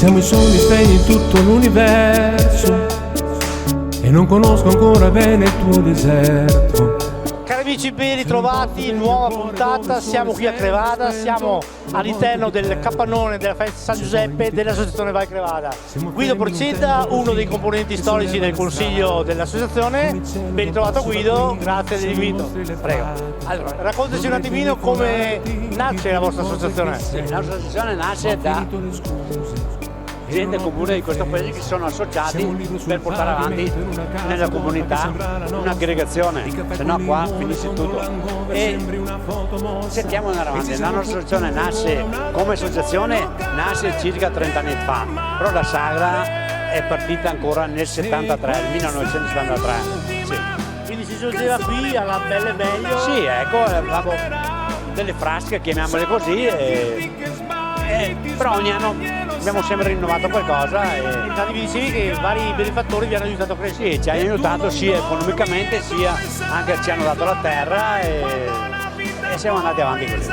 Siamo i soli spegni in tutto l'universo e non conosco ancora bene il tuo deserto. Cari amici, ben ritrovati, nuova puntata, siamo qui a Crevada, siamo all'interno del capannone della festa San Giuseppe dell'associazione Val Crevada. Guido Porcetta, uno dei componenti storici del consiglio dell'associazione. Ben ritrovato Guido, grazie dell'invito. Prego. Allora, raccontaci un attimino come nasce la vostra associazione. L'associazione nasce da gente comune di questo paese che si sono associati per portare avanti nella comunità un'aggregazione, se no qua finisce tutto. E sentiamo andare avanti. La nostra associazione nasce come associazione, nasce circa 30 anni fa, però la sagra è partita ancora nel 73, 1973. Sì. Quindi si giungeva qui alla Belle e Meglio? Sì, ecco, avevamo delle frasche, chiamiamole così, però ogni anno abbiamo sempre rinnovato qualcosa. Infatti mi dicevi che vari benefattori vi hanno aiutato a crescere. Sì, ci hanno aiutato sia economicamente sia anche ci hanno dato la terra e siamo andati avanti così.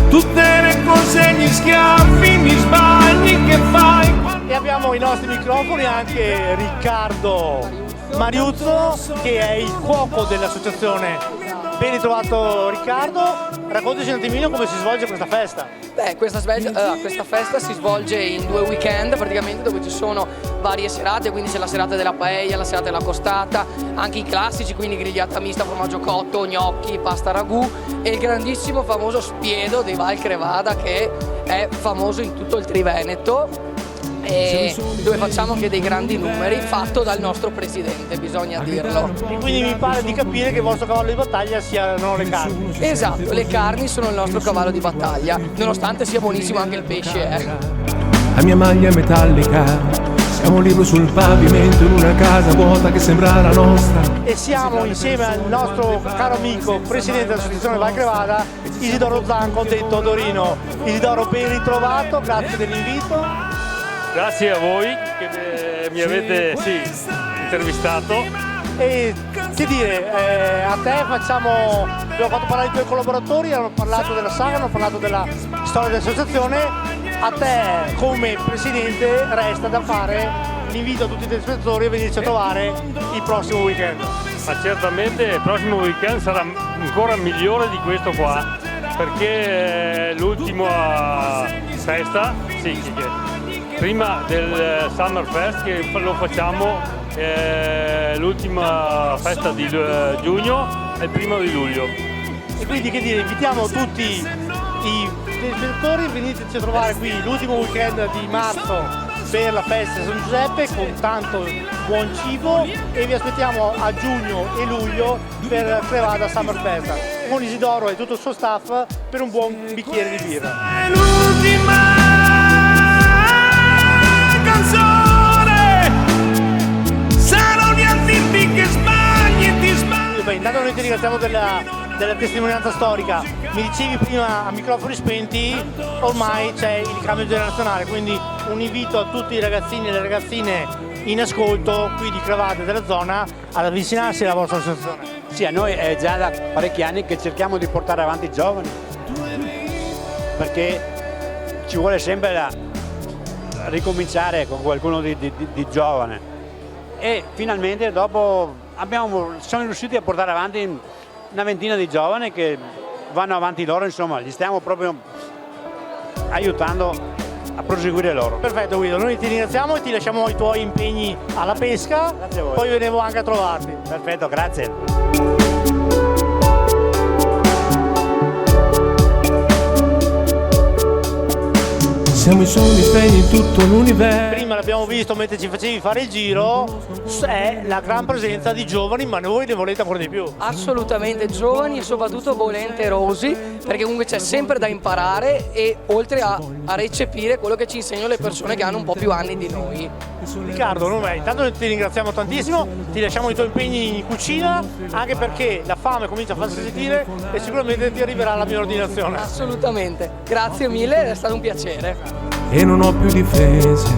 Tutte le cose, gli schiaffi, gli sbagli che fai. E abbiamo ai nostri microfoni anche Riccardo Mariuzzo, che è il cuoco dell'associazione. Ben ritrovato Riccardo, raccontaci un attimino come si svolge questa festa. Beh, questa festa si svolge in 2 weekend praticamente, dove ci sono varie serate, quindi c'è la serata della paella, la serata della costata, anche i classici, quindi grigliata mista, formaggio cotto, gnocchi, pasta ragù e il grandissimo famoso spiedo di Val Crevada, che è famoso in tutto il Triveneto e dove facciamo anche dei grandi numeri, fatto dal nostro presidente, bisogna dirlo. E quindi mi pare di capire che il vostro cavallo di battaglia siano le carni. Esatto, le carni sono il nostro cavallo di battaglia, nonostante sia buonissimo anche il pesce. La mia maglia metallica, siamo liberi sul pavimento in una casa vuota che sembra la nostra. E siamo insieme al nostro caro amico, presidente dell'associazione Val Crevada, Isidoro Zanco, detto Dorino. Isidoro, ben ritrovato, grazie dell'invito. Grazie a voi che mi avete intervistato. E che dire, a te abbiamo fatto parlare i tuoi collaboratori, hanno parlato della saga, hanno parlato della storia dell'associazione. A te come presidente resta da fare l'invito a tutti i telespettatori a venirci a trovare il prossimo weekend. Ma certamente il prossimo weekend sarà ancora migliore di questo qua, perché l'ultima festa, prima del Summer Fest, che lo facciamo l'ultima festa di giugno e il 1° di luglio. E quindi che dire, invitiamo tutti i telespettatori, veniteci a trovare qui l'ultimo weekend di marzo per la festa San Giuseppe con tanto buon cibo, e vi aspettiamo a giugno e luglio per Crevada Summer Fest con Isidoro e tutto il suo staff per un buon bicchiere di birra. Beh, intanto noi ti ringraziamo della testimonianza storica. Mi dicevi prima a microfoni spenti, ormai c'è il cambio generazionale, quindi un invito a tutti i ragazzini e le ragazzine in ascolto qui di Crevada e della zona ad avvicinarsi alla vostra associazione. Sì, a noi è già da parecchi anni che cerchiamo di portare avanti i giovani, perché ci vuole sempre ricominciare con qualcuno di giovane, e finalmente dopo siamo riusciti a portare avanti una ventina di giovani che vanno avanti loro, insomma, li stiamo proprio aiutando a proseguire loro. Perfetto Guido, noi ti ringraziamo e ti lasciamo i tuoi impegni alla pesca, grazie a voi. Poi veniamo anche a trovarti. Perfetto, grazie. Siamo i soli spegni in tutto l'universo. Prima l'abbiamo visto mentre ci facevi fare il giro, è la gran presenza di giovani, ma voi ne volete ancora di più. Assolutamente giovani e soprattutto volenterosi, perché comunque c'è sempre da imparare, e oltre a recepire quello che ci insegnano le persone che hanno un po' più anni di noi. Riccardo, intanto ti ringraziamo tantissimo, ti lasciamo i tuoi impegni in cucina, anche perché la fame comincia a farsi sentire e sicuramente ti arriverà la mia ordinazione. Assolutamente, grazie mille, è stato un piacere. E non ho più difese,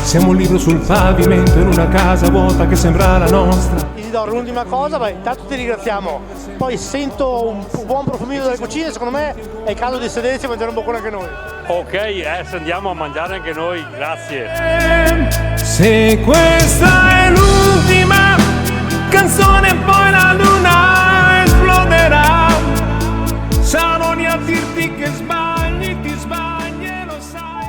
siamo liberi sul pavimento in una casa vuota che sembra la nostra. Isidoro, l'ultima cosa, intanto ti ringraziamo, poi sento un buon profumino dalle cucine, secondo me è il caso di sedersi e mangiare un boccone anche noi. Ok, adesso andiamo a mangiare anche noi, grazie. Se questa è l'ultima canzone poi la luna esploderà, sarò lì a dirti che sbagli, ti sbagli e lo sai.